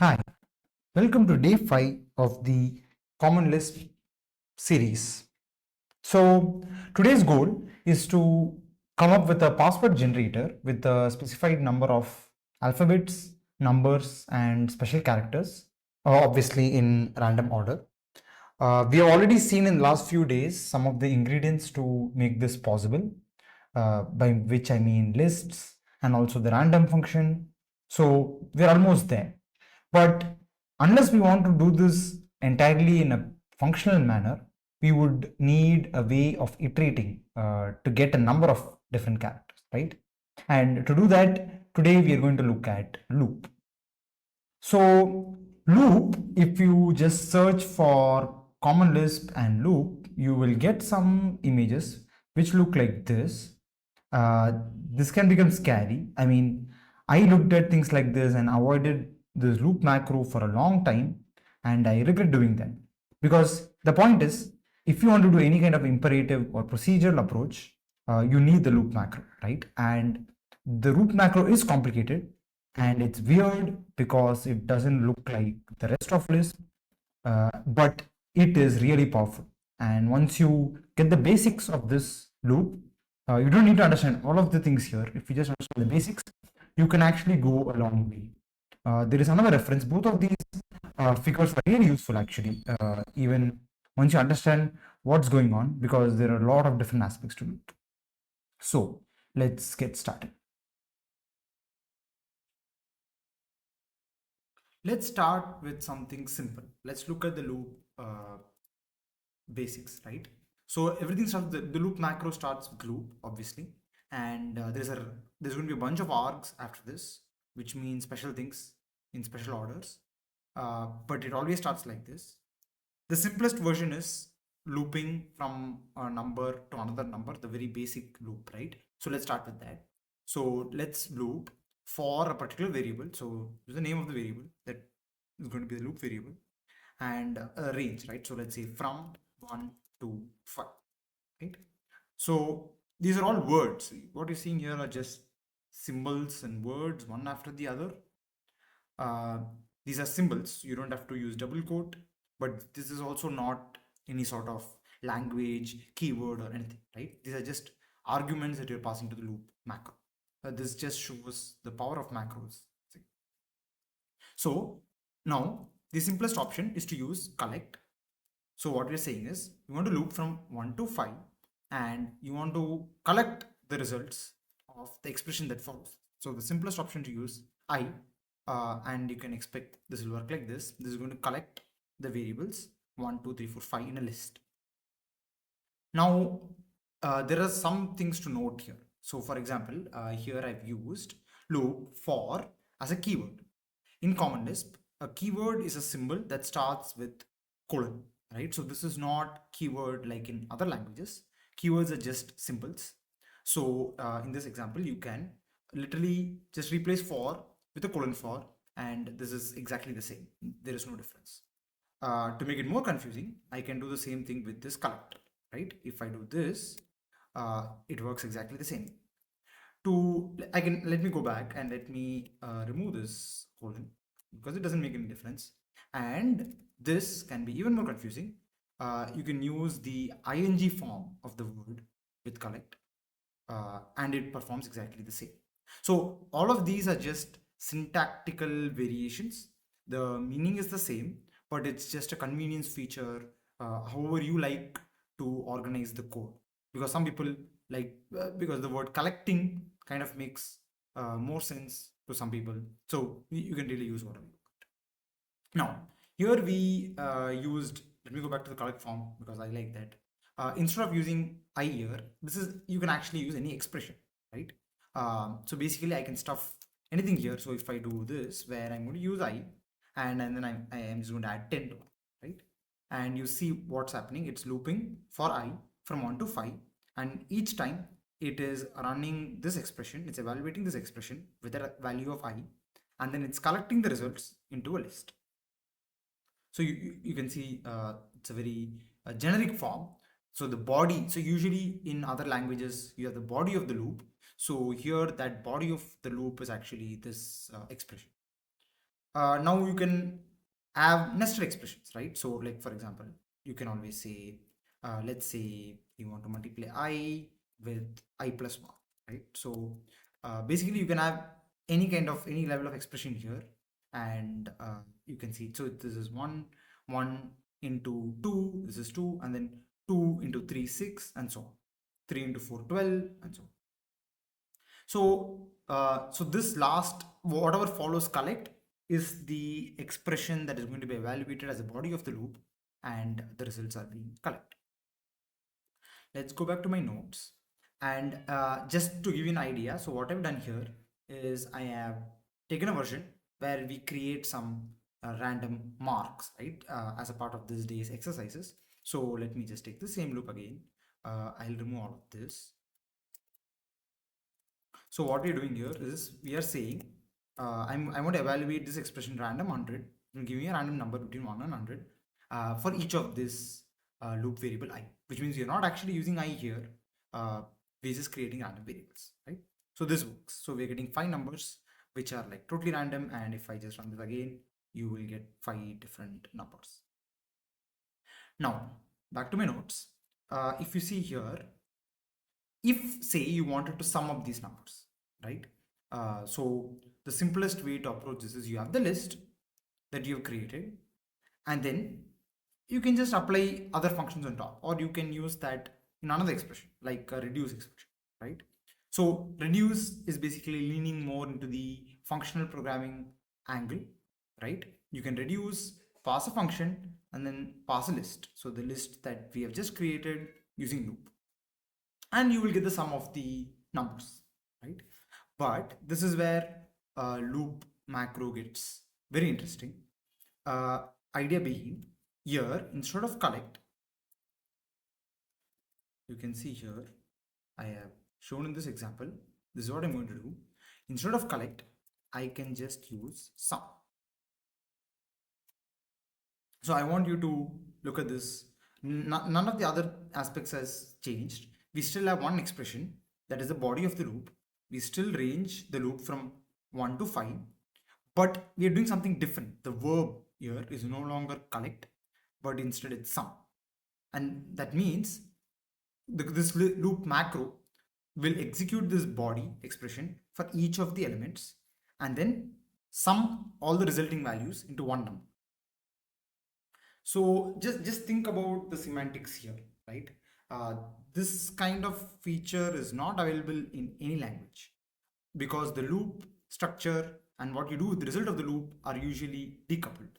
Hi, welcome to day 5 of the Common Lisp series. So, today's goal is to come up with a password generator with a specified number of alphabets, numbers, and special characters, obviously in random order. We have already seen in the last few days some of the ingredients to make this possible, by which I mean lists and also the random function. So, we're almost there. But unless we want to do this entirely in a functional manner, we would need a way of iterating to get a number of different characters, right? And to do that, today we are going to look at loop. So loop, if you just search for Common Lisp and loop, you will get some images which look like this. This can become scary. I mean, I looked at things like this and avoided this loop macro for a long time, and I regret doing that. Because the point is, if you want to do any kind of imperative or procedural approach, you need the loop macro, right? And the loop macro is complicated and it's weird because it doesn't look like the rest of Lisp, but it is really powerful. And once you get the basics of this loop, you don't need to understand all of the things here. If you just understand the basics, you can actually go a long way. There is another reference. Both of these figures are really useful actually, even once you understand what's going on, because there are a lot of different aspects to loop. So let's get started. Let's start with something simple. Let's look at the loop basics, right? So everything starts, the loop macro starts with loop, obviously, and there's going to be a bunch of args after this, which means special things in special orders. But it always starts like this. The simplest version is looping from a number to another number, the very basic loop, right? So let's start with that. So let's loop for a particular variable. So this is the name of the variable that is going to be the loop variable, and a range, right? So let's say from 1 to 5, right? So these are all words. What you're seeing here are just symbols and words one after the other. uh, these are symbols. You don't have to use double quote, but this is also not any sort of language keyword or anything, right? These are just arguments that you're passing to the loop macro. This just shows the power of macros. So now the simplest option is to use collect. So what we're saying is you want to loop from 1 to 5 and you want to collect the results of the expression that follows. So the simplest option to use I, and you can expect this will work like this. This is going to collect the variables 1, 2, 3, 4, 5 in a list. Now there are some things to note here. So for example, here I've used loop for as a keyword. In Common Lisp, a keyword is a symbol that starts with colon, right? So this is not keyword like in other languages. Keywords are just symbols. So in this example, you can literally just replace for with a colon for, and this is exactly the same. There is no difference. To make it more confusing, I can do the same thing with this collector, right? If I do this, it works exactly the same. Let me go back and let me remove this colon because it doesn't make any difference. And this can be even more confusing. You can use the ing form of the word with collect, and it performs exactly the same. So all of these are just syntactical variations. The meaning is the same, but it's just a convenience feature, however you like to organize the code. Because some people like, because the word collecting kind of makes more sense to some people. So you can really use whatever you want. Now, here we let me go back to the collect form because I like that. Instead of using I here, you can actually use any expression, right? So basically I can stuff anything here. So if I do this, where I'm going to use I, and then I am just going to add 10 to it, right? And you see what's happening. It's looping for I from 1 to 5. And each time it is running this expression, it's evaluating this expression with a value of I, and then it's collecting the results into a list. So you can see it's a very generic form. So the body, so usually in other languages, you have the body of the loop. So here that body of the loop is actually this expression. now you can have nested expressions, right? So like for example, you can always say, let's say you want to multiply I with I plus 1, right? So basically you can have any level of expression here, and you can see, so this is 1 into 2, this is 2, and then 2 into 3 6, and so on, 3 into 4 12, and so on. So this last, whatever follows collect, is the expression that is going to be evaluated as a body of the loop, and the results are being collect. Let's go back to my notes, and just to give you an idea, so what I've done here is I have taken a version where we create some random marks, right, as a part of this day's exercises. So let me just take the same loop again. I'll remove all of this. So what we're doing here is we are saying, I want to evaluate this expression random 100. I'm giving a random number between 1 and 100 for each of this loop variable I, which means you're not actually using I here. We're just creating random variables, right? So this works. So we're getting 5 numbers which are like totally random, and if I just run this again, you will get 5 different numbers. Now back to my notes. If you see here, if say you wanted to sum up these numbers, right? So the simplest way to approach this is you have the list that you've created, and then you can just apply other functions on top, or you can use that in another expression like a reduce expression, right? So reduce is basically leaning more into the functional programming angle, right? You can reduce, pass a function, and then pass a list, so the list that we have just created using loop, and you will get the sum of the numbers, right? But this is where loop macro gets very interesting. Idea being, here instead of collect, you can see here I have shown in this example, this is what I'm going to do. Instead of collect, I can just use sum. So I want you to look at this. None of the other aspects has changed. We still have one expression that is the body of the loop. We still range the loop from 1 to 5, but we are doing something different. The verb here is no longer collect, but instead it's sum. And that means this loop macro will execute this body expression for each of the elements, and then sum all the resulting values into one number. So just think about the semantics here, right? Uh, this kind of feature is not available in any language, because the loop structure and what you do with the result of the loop are usually decoupled.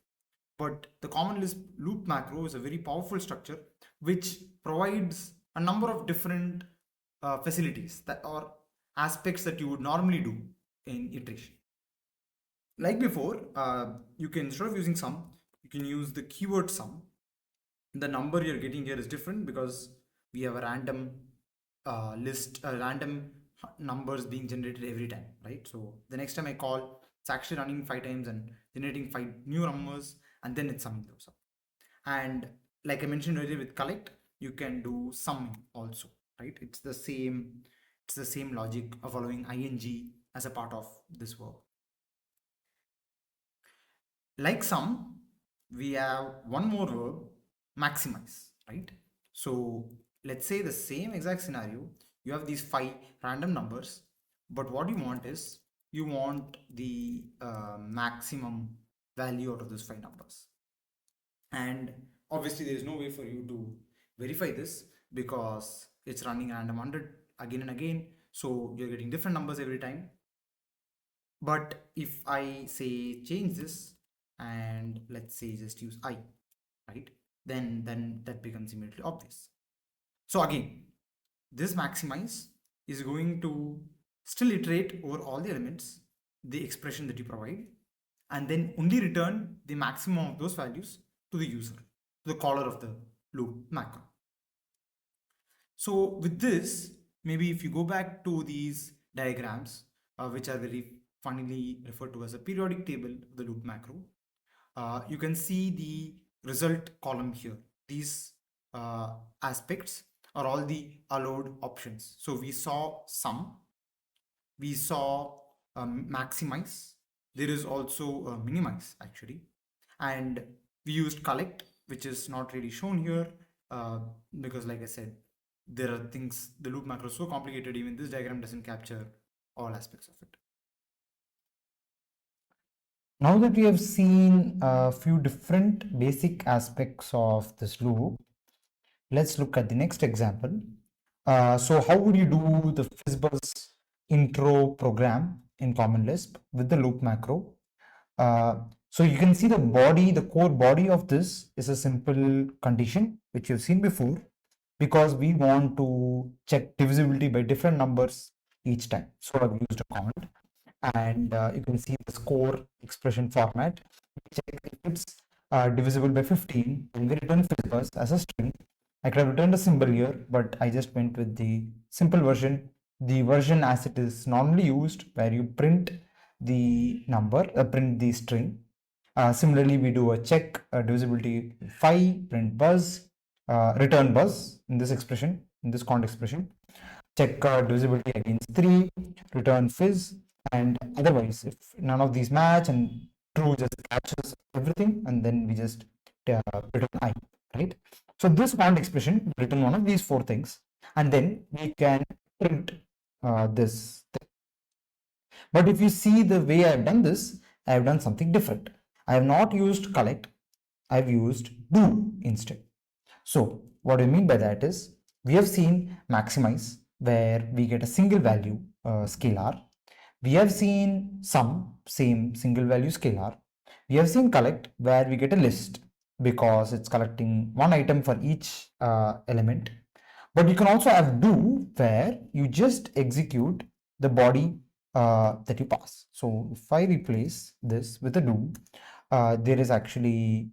But the Common Lisp loop macro is a very powerful structure which provides a number of different facilities that are aspects that you would normally do in iteration. Like before, you can, instead of using sum, you can use the keyword sum. The number you're getting here is different because we have a random list, random numbers being generated every time, right? So the next time I call, it's actually running 5 times and generating 5 new numbers, and then it's summing those up. And like I mentioned earlier with collect, you can do summing also, right? It's the same logic of following ing as a part of this verb. Like sum, we have one more verb, maximize, right? So let's say the same exact scenario, you have these 5 random numbers, but what you want is you want the maximum value out of those 5 numbers. And obviously there is no way for you to verify this because it's running random 100 again and again, so you're getting different numbers every time. But if I say change this and let's say just use I, right, then that becomes immediately obvious. So again, this maximize is going to still iterate over all the elements, the expression that you provide, and then only return the maximum of those values to the user, to the caller of the loop macro. So with this, maybe if you go back to these diagrams, which are very funnily referred to as a periodic table of the loop macro, you can see the result column here. These aspects are all the allowed options. So we saw sum, we saw maximize, There is also minimize actually, and we used collect, which is not really shown here uh, because, like I said, there are things. The loop macro is so complicated. Even this diagram doesn't capture all aspects of it. Now that we have seen a few different basic aspects of this loop, let's look at the next example. So how would you do the FizzBuzz intro program in Common Lisp with the loop macro? Uh, so you can see the core body of this is a simple condition, which you've seen before, because we want to check divisibility by different numbers each time. So I've used a cont, and you can see the score expression format. Check if it's divisible by 15, and we return FizzBuzz as a string. I could have returned a symbol here, but I just went with the simple version, the version as it is normally used, where you print the number, print the string. Similarly, we do a check divisibility 5, print buzz, return buzz in this expression, in this cont expression. Check divisibility against 3, return fizz, and otherwise, if none of these match and true just catches everything, and then we just return I, right? So this cont expression return one of these four things, and then we can print this thing. But if you see the way I've done this, I have done something different. I have not used collect, I've used do instead. So what I mean by that is, we have seen maximize, where we get a single value scalar. We have seen sum, same single value scalar. We have seen collect, where we get a list because it's collecting one item for each element. But you can also have do, where you just execute the body that you pass. So if I replace this with a do, there is actually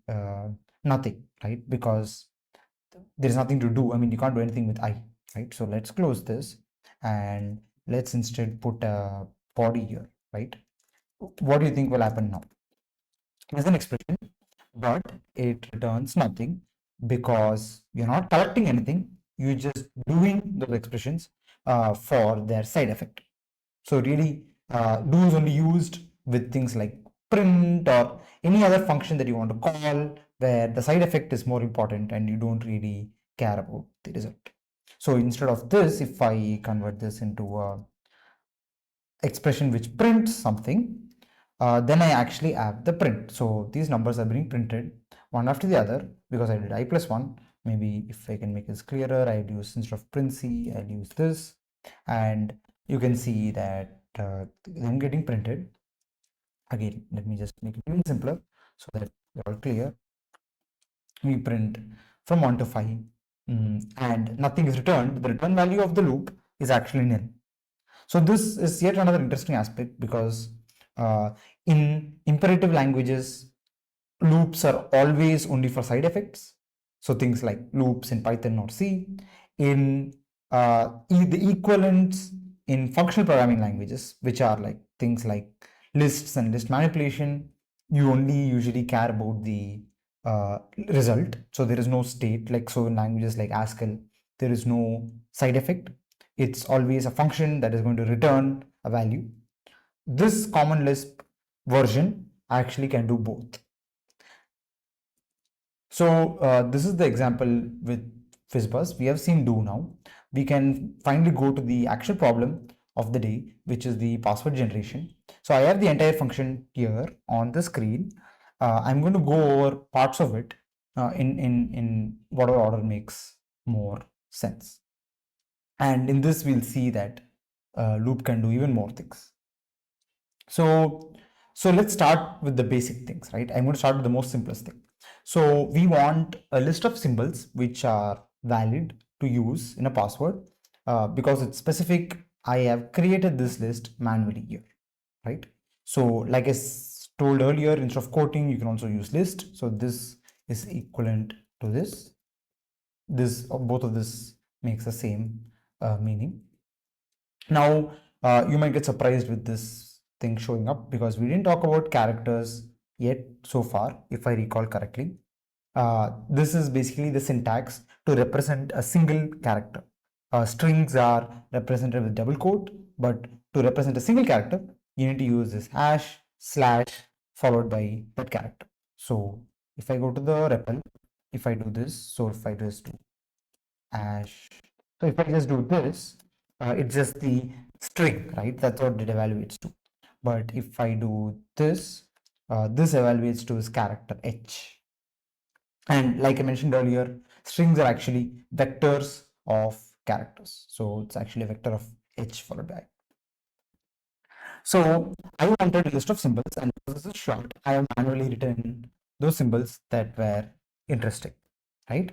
nothing, right? Because there is nothing to do. I mean, you can't do anything with I, right? So let's close this, and let's instead put a body here, right? What do you think will happen now? There's an expression, but it returns nothing because you're not collecting anything. You're just doing those expressions for their side effect. So really, do is only used with things like print or any other function that you want to call, where the side effect is more important and you don't really care about the result. So instead of this, if I convert this into a expression which prints something, then I actually have the print. So these numbers are being printed one after the other because I did I plus 1. Maybe if I can make this clearer, I'd use, instead of print C, I'll use this. And you can see that I'm getting printed. Again, let me just make it even simpler so that you're all clear. We print from 1 to 5, and nothing is returned. The return value of the loop is actually nil. So this is yet another interesting aspect because in imperative languages, loops are always only for side effects. So things like loops in Python or C. In the equivalents in functional programming languages, which are like things like lists and list manipulation, you only usually care about the result. So there is no state. Like, so in languages like Haskell, there is no side effect. It's always a function that is going to return a value. This Common Lisp version actually can do both. So this is the example with FizzBuzz. We have seen do now. We can finally go to the actual problem of the day, which is the password generation. So I have the entire function here on the screen. I'm going to go over parts of it in whatever order makes more sense. And in this, we'll see that loop can do even more things. So let's start with the basic things, right? I'm going to start with the most simplest thing. So we want a list of symbols which are valid to use in a password because it's specific. I have created this list manually here, right? So like I told earlier, instead of quoting, you can also use list. So this is equivalent to this. Both of this makes the same meaning. Now, you might get surprised with this thing showing up because we didn't talk about characters yet so far, if I recall correctly. This is basically the syntax to represent a single character. Strings are represented with double quote, but to represent a single character, you need to use this hash slash followed by that character. So if I go to the REPL, if I do this, so if I just do hash, so if I just do this, it's just the string, right? That's what it evaluates to. But if I do this, this evaluates to this character h. And like I mentioned earlier, strings are actually vectors of characters. So it's actually a vector of h followed by. So I wanted a list of symbols, and this is short. I have manually written those symbols that were interesting, right?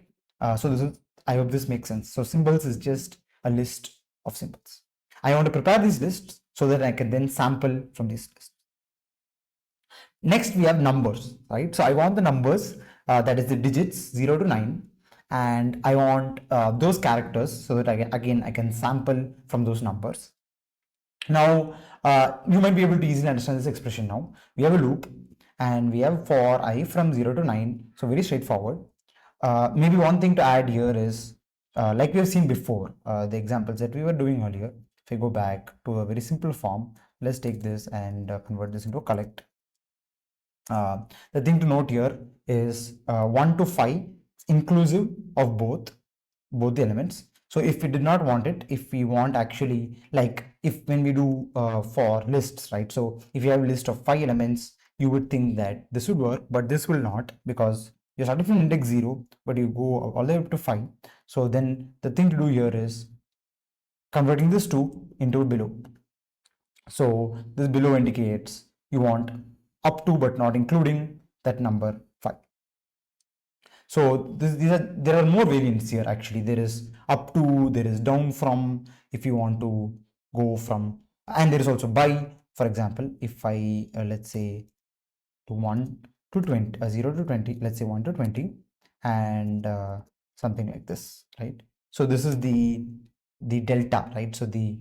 So this is, I hope this makes sense. So symbols is just a list of symbols. I want to prepare these lists so that I can then sample from these lists. Next, we have numbers, right? So I want the numbers, that is the digits 0 to 9, and I want those characters so that I can sample from those numbers. Now, you might be able to easily understand this expression now. We have a loop and we have for I from 0 to 9. So very straightforward. Maybe one thing to add here is, like we have seen before, the examples that we were doing earlier. If we go back to a very simple form, let's take this and convert this into a collect. The thing to note here is 1 to 5 inclusive of both the elements. So if we did not want it, if we want actually, like if when we do for lists, right? So if you have a list of 5 elements, you would think that this would work, but this will not, because you're starting from index 0, but you go all the way up to 5. So then the thing to do here is converting this 2 into below. So this below indicates you want up to but not including that number 5. So there are more variants here actually. There is up to, there is down from, if you want to go from, and there is also by. For example, if I let's say to 1 to 20, 0 to 20, let's say 1 to 20, and something like this, right? So this is the delta, right? So the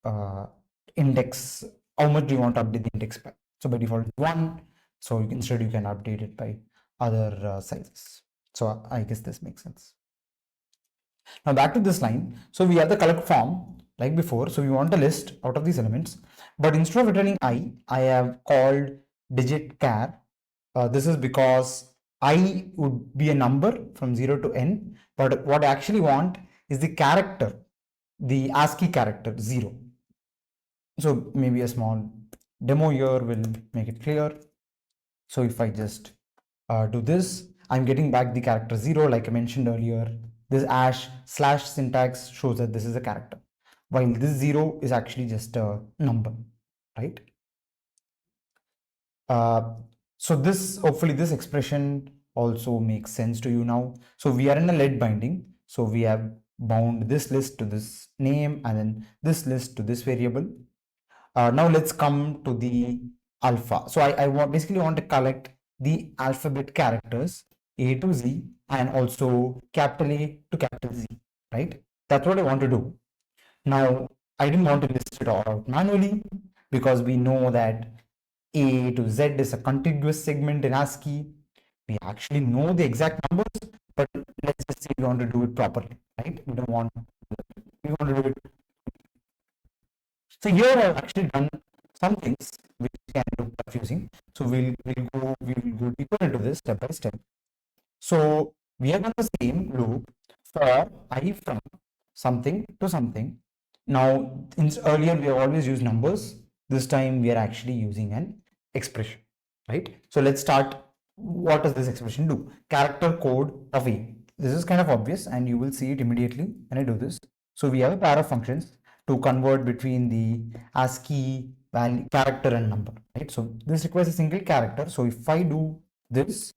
uh, index, how much do you want to update the index by? So by default 1, so instead you can update it by other sizes. So I guess this makes sense. Now back to this line. So we have the collect form like before. So we want a list out of these elements, but instead of returning I have called digit char. This is because I would be a number from 0 to n, but what I actually want is the character, the ASCII character 0. So maybe a small demo here will make it clear. So if I just do this, I'm getting back the character 0. Like I mentioned earlier, this hash slash syntax shows that this is a character, while this 0 is actually just a number, right? So this, hopefully this expression also makes sense to you now. So we are in a let binding. So we have bound this list to this name and then this list to this variable. Now let's come to the alpha. So I basically want to collect the alphabet characters A to Z and also capital A to capital Z, right? That's what I want to do. Now, I didn't want to list it all out manually because we know that A to Z is a contiguous segment in ASCII. We actually know the exact numbers, but let's just say we want to do it properly, right? We want to do it. So here I've actually done some things which can look confusing. So we will go deeper into this step by step. So we have done the same loop for I from something to something. Now, earlier we have always used numbers. This time we are actually using an expression, right? So let's start. What does this expression do? Character code of A. This is kind of obvious and you will see it immediately when I do this. So we have a pair of functions to convert between the ASCII value, character and number, right? So this requires a single character. So if I do this,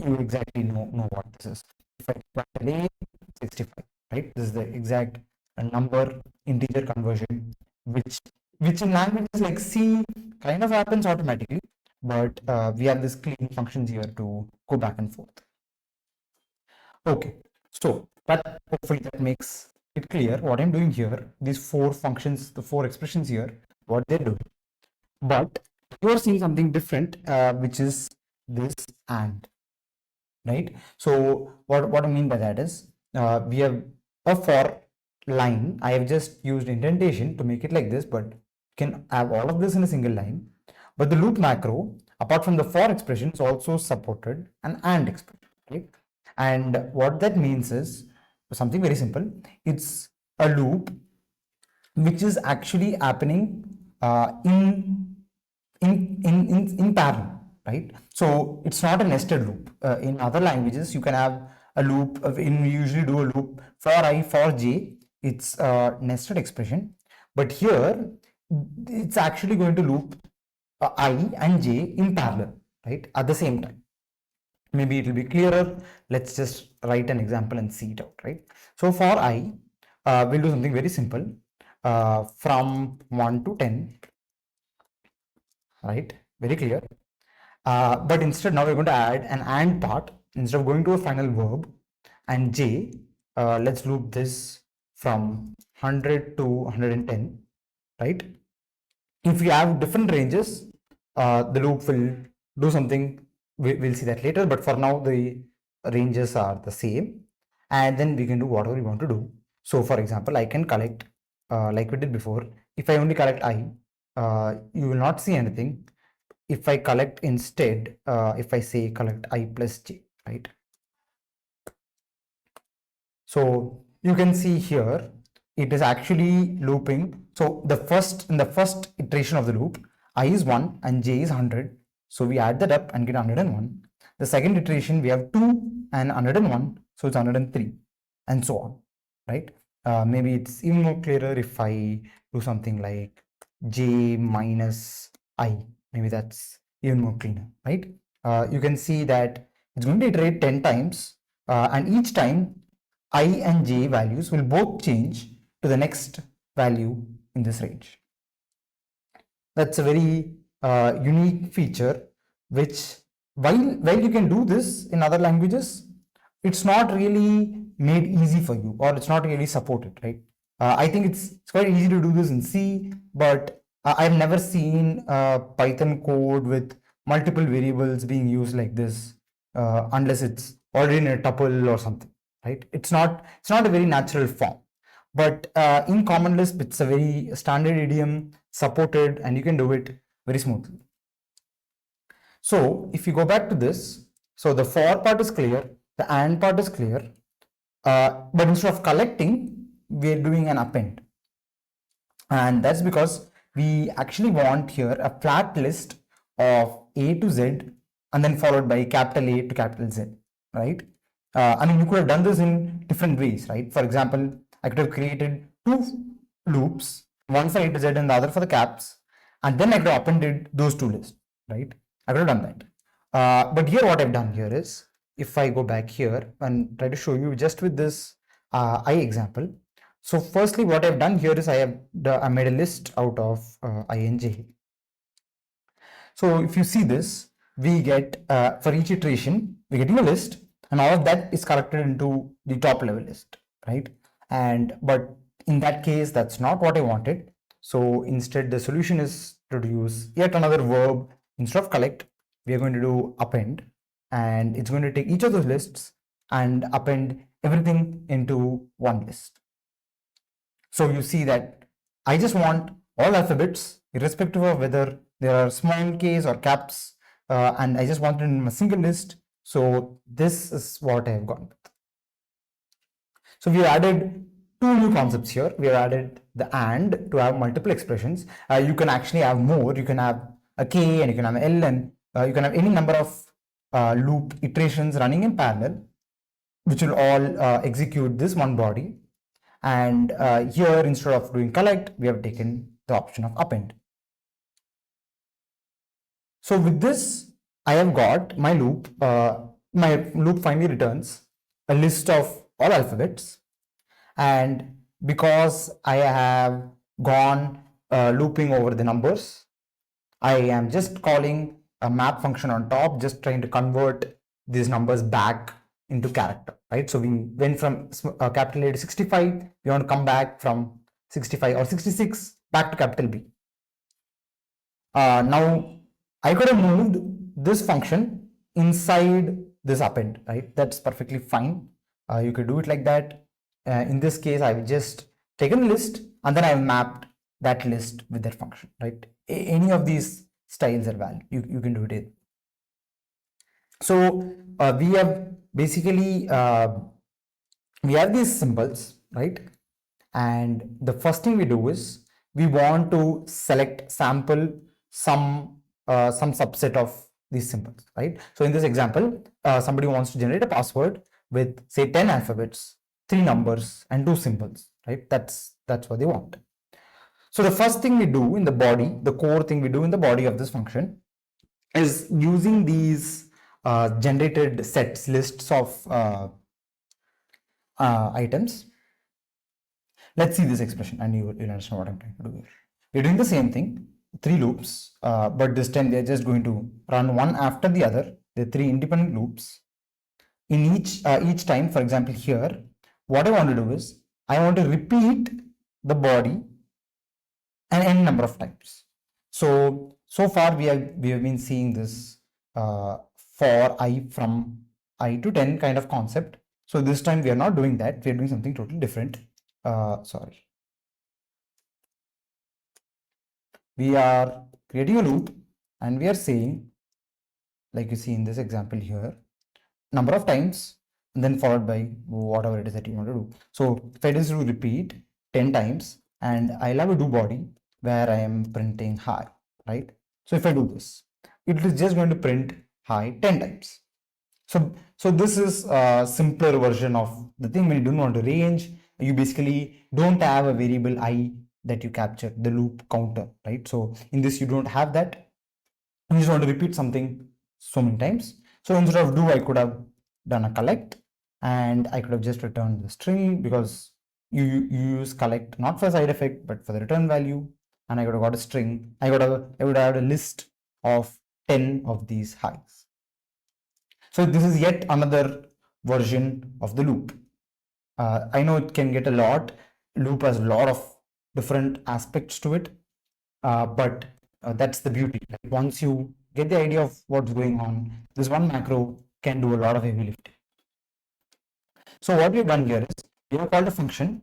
you exactly know what this is. If I capital A 65, right? This is the exact number integer conversion, which in languages like C kind of happens automatically, but we have this clean functions here to go back and forth. Okay, so that hopefully that makes it clear what I'm doing here. These 4 functions, the 4 expressions here, what they're doing. But you're seeing something different, which is this and, right? So what I mean by that is, we have a for line. I have just used indentation to make it like this, but you can have all of this in a single line. But the loop macro, apart from the for expression, is also supported an and expression, right? And what that means is something very simple. It's a loop which is actually happening in parallel, right? So it's not a nested loop. In other languages, you can have a loop. We usually do a loop for I for j. It's a nested expression, but here it's actually going to loop I and j in parallel, right, at the same time. Maybe it will be clearer. Let's just write an example and see it out, right? So for I, we'll do something very simple. From 1 to 10, right? Very clear. But instead now we're going to add an and part. Instead of going to a final verb and j, let's loop this from 100 to 110, right? If you have different ranges, the loop will do something. We'll see that later, but for now the ranges are the same, and then we can do whatever we want to do. So for example, I can collect like we did before. If I only collect I, you will not see anything. If I collect instead, if I say collect I plus j, right? So you can see here, it is actually looping. So in the first iteration of the loop, I is 1 and j is 100. So we add that up and get 101. The second iteration, we have 2 and 101. So it's 103 and so on, right? Maybe it's even more clearer if I do something like j minus I. Maybe that's even more cleaner, right? You can see that it's going to iterate 10 times, and each time I and j values will both change to the next value in this range. That's a very unique feature, which while you can do this in other languages, it's not really made easy for you, or it's not really supported, right? I think it's quite easy to do this in C, but I've never seen Python code with multiple variables being used like this, unless it's already in a tuple or something, right? It's not a very natural form. But in Common Lisp, it's a very standard idiom, supported, and you can do it very smoothly. So if you go back to this, so the for part is clear, the and part is clear, but instead of collecting, we are doing an append. And that's because we actually want here a flat list of A to Z and then followed by capital A to capital Z, right? I mean, you could have done this in different ways, right? For example, I could have created two loops, one for A to Z and the other for the caps, and then I could have appended those two lists, right? I could have done that. But here what I've done here is, if I go back here and try to show you just with this I example. So firstly, what I've done here is I made a list out of I and j. So if you see this, we get for each iteration, we're getting a list, and all of that is collected into the top level list, right? But in that case, that's not what I wanted. So instead, the solution is to use yet another verb. Instead of collect, we are going to do append, and it's going to take each of those lists and append everything into one list. So you see that I just want all alphabets, irrespective of whether there are small k's or caps, and I just want it in a single list. So this is what I have gone with. So we added two new concepts here. We have added the and to have multiple expressions. You can actually have more. You can have a k and you can have an l, and you can have any number of loop iterations running in parallel, which will all execute this one body. And here, instead of doing collect, we have taken the option of append. So with this, I have got my loop. My loop finally returns a list of all alphabets. And because I have gone looping over the numbers, I am just calling a map function on top, just trying to convert these numbers back into character, right? So we went from capital A to 65, we want to come back from 65 or 66 back to capital B. Now I could have moved this function inside this append, right? That's perfectly fine. You could do it like that. In this case, I've just taken a list and then I've mapped that list with that function, right? Any of these styles or value. You can do it. So we have basically we have these symbols, right? And the first thing we do is we want to select sample some subset of these symbols, right? So in this example, somebody wants to generate a password with say 10 alphabets, 3 numbers and 2 symbols, right? That's what they want. So the first thing we do in the body, the core thing we do in the body of this function is using these generated sets, lists of items. Let's see this expression and you'll understand what I'm trying to do here. We're doing the same thing, 3 loops, but this time they're just going to run one after the other. They're 3 independent loops. In each time, for example, here, what I want to do is I want to repeat the body an n number of times. So far we have been seeing this for I from I to 10 kind of concept. So this time we are not doing that. We are doing something totally different. Sorry. We are creating a loop and we are saying, like you see in this example here, number of times and then followed by whatever it is that you want to do. So if I just do repeat 10 times and I'll have a do body where I am printing hi, right? So if I do this, it is just going to print hi 10 times. So this is a simpler version of the thing. When you don't want to range, you basically don't have a variable I that you capture, the loop counter, right? So in this, you don't have that. You just want to repeat something so many times. So instead of do, I could have done a collect and I could have just returned the string because you use collect not for side effect but for the return value, and I could have got a string. I would have had a list of 10 of these highs. So this is yet another version of the loop. I know it can get a lot. Loop has a lot of different aspects to it, but that's the beauty. Like once you get the idea of what's going on, this one macro can do a lot of heavy lifting. So what we've done here is we have called a function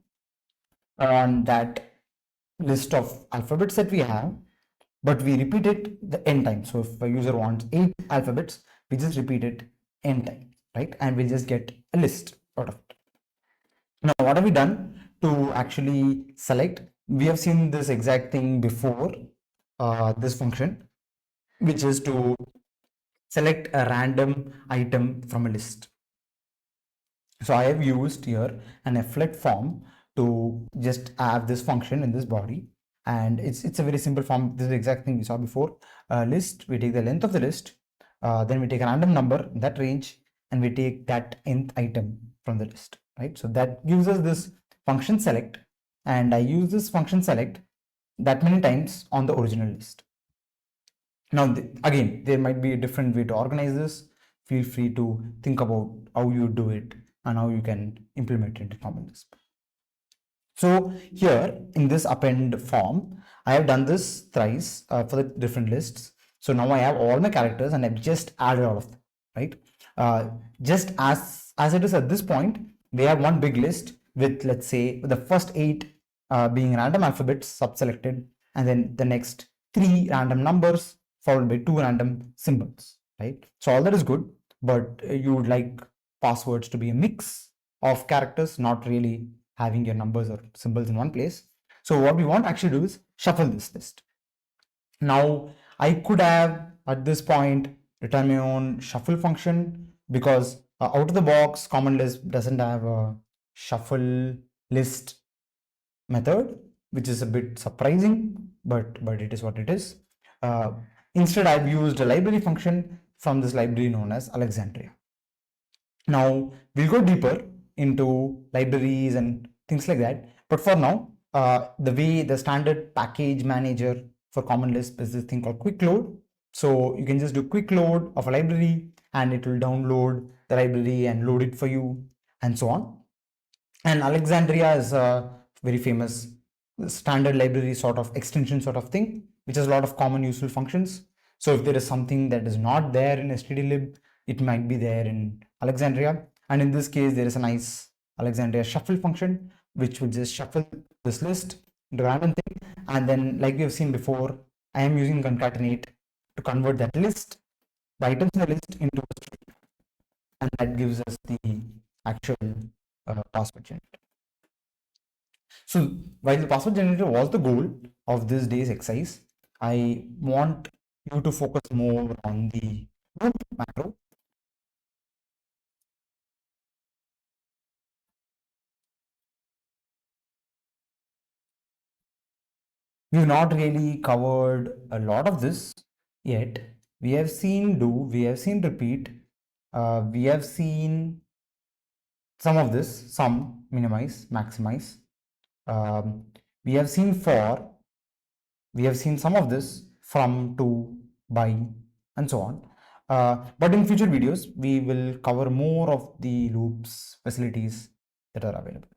on that list of alphabets that we have, but we repeat it the n times. So if a user wants 8 alphabets, we just repeat it n times, right? And we'll just get a list out of it. Now, what have we done to actually select? We have seen this exact thing before, this function, which is to select a random item from a list. So I have used here an flet form to just have this function in this body, and it's a very simple form. This is the exact thing we saw before. List, we take the length of the list, then we take a random number in that range, and we take that nth item from the list, right? So that gives us this function select, and I use this function select that many times on the original list. Now, again, there might be a different way to organize this. Feel free to think about how you do it and how you can implement it into Common Lisp. So here in this append form, I have done this thrice for the different lists. So now I have all my characters and I've just added all of them, right? Just as it is at this point, we have one big list with, let's say, the first 8 being random alphabets sub-selected, and then the next 3 random numbers followed by 2 random symbols, right? So all that is good, but you would like passwords to be a mix of characters, not really having your numbers or symbols in one place. So what we want to actually do is shuffle this list. Now I could have at this point return my own shuffle function because out of the box Common Lisp doesn't have a shuffle list method, which is a bit surprising, but it is what it is. Instead, I've used a library function from this library known as Alexandria. Now we'll go deeper into libraries and things like that. But for now, the way the standard package manager for Common Lisp is this thing called quick load. So you can just do quick load of a library and it will download the library and load it for you and so on. And Alexandria is a very famous standard library sort of extension sort of thing, which has a lot of common useful functions. So if there is something that is not there in stdlib, it might be there in Alexandria. And in this case, there is a nice Alexandria shuffle function, which will just shuffle this list into random thing. And then, like we have seen before, I am using concatenate to convert that list, the items in the list into a string, and that gives us the actual password generator. So while the password generator was the goal of this day's exercise, I want you to focus more on the loop macro. We've not really covered a lot of this yet. We have seen do, we have seen repeat, we have seen some of this, sum, minimize, maximize. We have seen for, we have seen some of this, from, to, by, and so on. But in future videos, we will cover more of the loops facilities that are available.